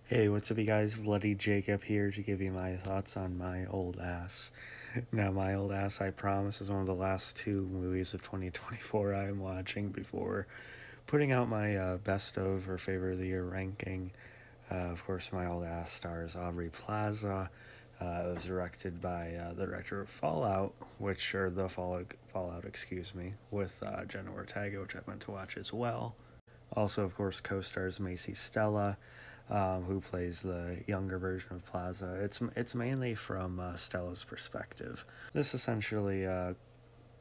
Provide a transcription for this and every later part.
Hey, what's up, you guys? Bloody Jacob here to give you my thoughts on My Old Ass. Now, My Old Ass, I promise, is one of the last two movies of 2024 I am watching before putting out my best of or favorite of the year ranking. Of course, My Old Ass stars Aubrey Plaza. It was directed by the director of Fallout, Fallout, excuse me, with Jenna Ortega, which I went to watch as well. Also, of course, co-stars Macy Stella, who plays the younger version of Plaza. It's mainly from Stella's perspective. This essentially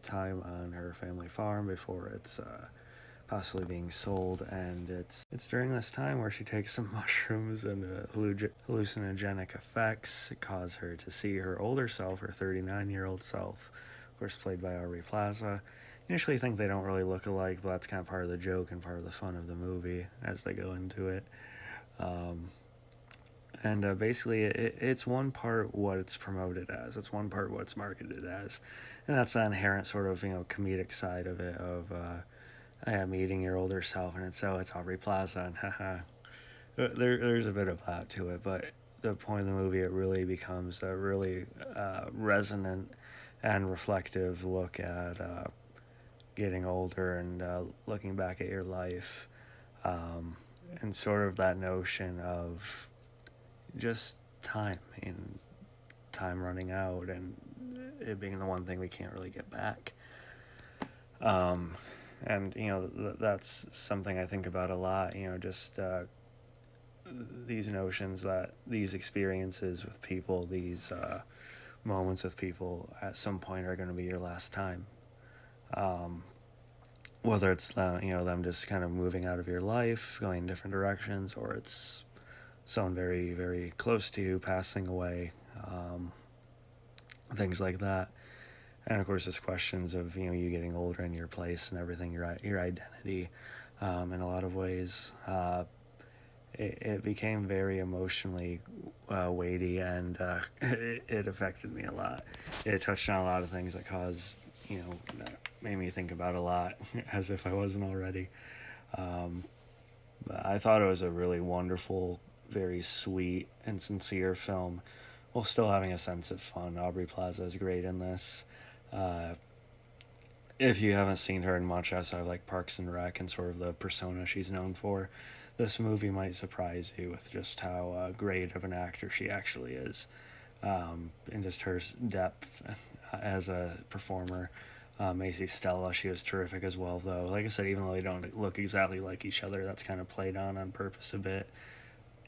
time on her family farm before it's possibly being sold, and it's during this time where she takes some mushrooms and hallucinogenic effects cause her to see her older self, her 39-year-old self, of course played by Aubrey Plaza. You initially think they don't really look alike, but that's kind of part of the joke and part of the fun of the movie as they go into it. Um, and basically, it's one part what it's promoted as, it's one part what it's marketed as, and that's the inherent sort of comedic side of it of meeting your older self, and it's Aubrey Plaza, and haha, there's a bit of that to it, but the point of the movie, it really becomes a really resonant and reflective look at getting older and looking back at your life, um, and sort of that notion of just time and time running out and it being the one thing we can't really get back. Um, and that's something I think about a lot. Just these notions that these experiences with people, these moments with people, at some point are going to be your last time. Um, Whether it's them just kind of moving out of your life, going in different directions, or it's someone very very close to you passing away, things like that. And of course, there's questions of you getting older and your place and everything, your identity, in a lot of ways. It became very emotionally weighty, and it affected me a lot. It touched on a lot of things that caused that made me think about a lot, as if I wasn't already. Um, but I thought it was a really wonderful, very sweet and sincere film, while still having a sense of fun. Aubrey Plaza is great in this. Uh, if you haven't seen her in much outside of like Parks and Rec and sort of the persona she's known for, this movie might surprise you with just how great of an actor she actually is, and just her depth as a performer. Macy Stella, she was terrific as well, though. Like I said, even though they don't look exactly like each other, that's kind of played on purpose a bit.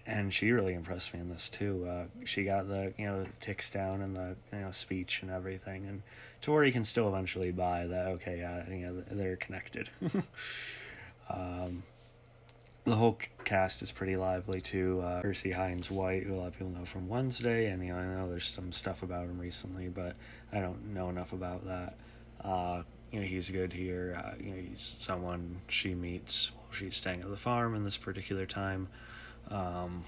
And she really impressed me in this too. She got the ticks down and the speech and everything, and to where you can still eventually buy that. Okay, they're connected. um, the whole cast is pretty lively too. Percy Hines White, who a lot of people know from Wednesday, and I know there's some stuff about him recently, but I don't know enough about that. He's good here. He's someone she meets while she's staying at the farm in this particular time. Um,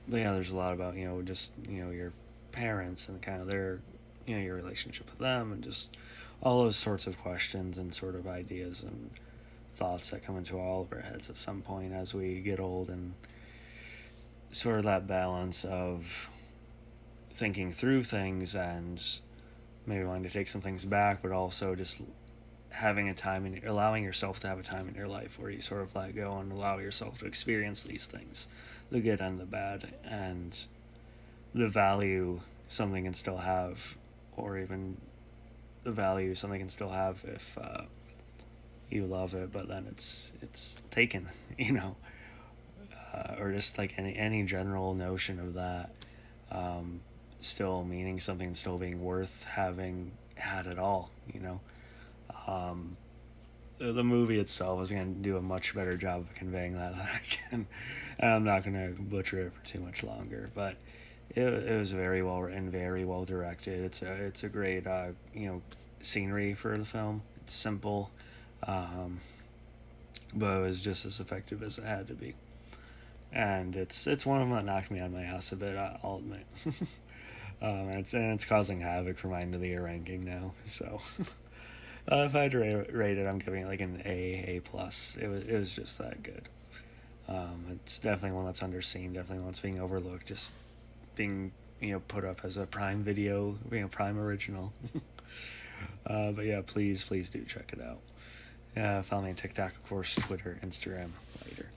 but yeah, there's a lot about just your parents and kind of their your relationship with them, and just all those sorts of questions and sort of ideas and thoughts that come into all of our heads at some point as we get old, and sort of that balance of thinking through things and maybe wanting to take some things back, but also just having a time and allowing yourself to have a time in your life where you sort of let go and allow yourself to experience these things, the good and the bad, and the value something can still have, or even the value something can still have if you love it, but then it's taken, or just like any general notion of that, still meaning something, still being worth having had it all. Um, the movie itself is going to do a much better job of conveying that than I can. And I'm not going to butcher it for too much longer, but it was very well written, very well directed. It's a great scenery for the film. It's simple, um, but it was just as effective as it had to be. And it's one of them that knocked me on my ass a bit. I'll admit. And it's causing havoc for my end of the year ranking now. So if I had to rate it, I'm giving it like an A plus. It was just that good. It's definitely one that's underseen, definitely one that's being overlooked, just being put up as a Prime Video, Prime original. But yeah, please do check it out. Follow me on TikTok, of course, Twitter, Instagram. Later.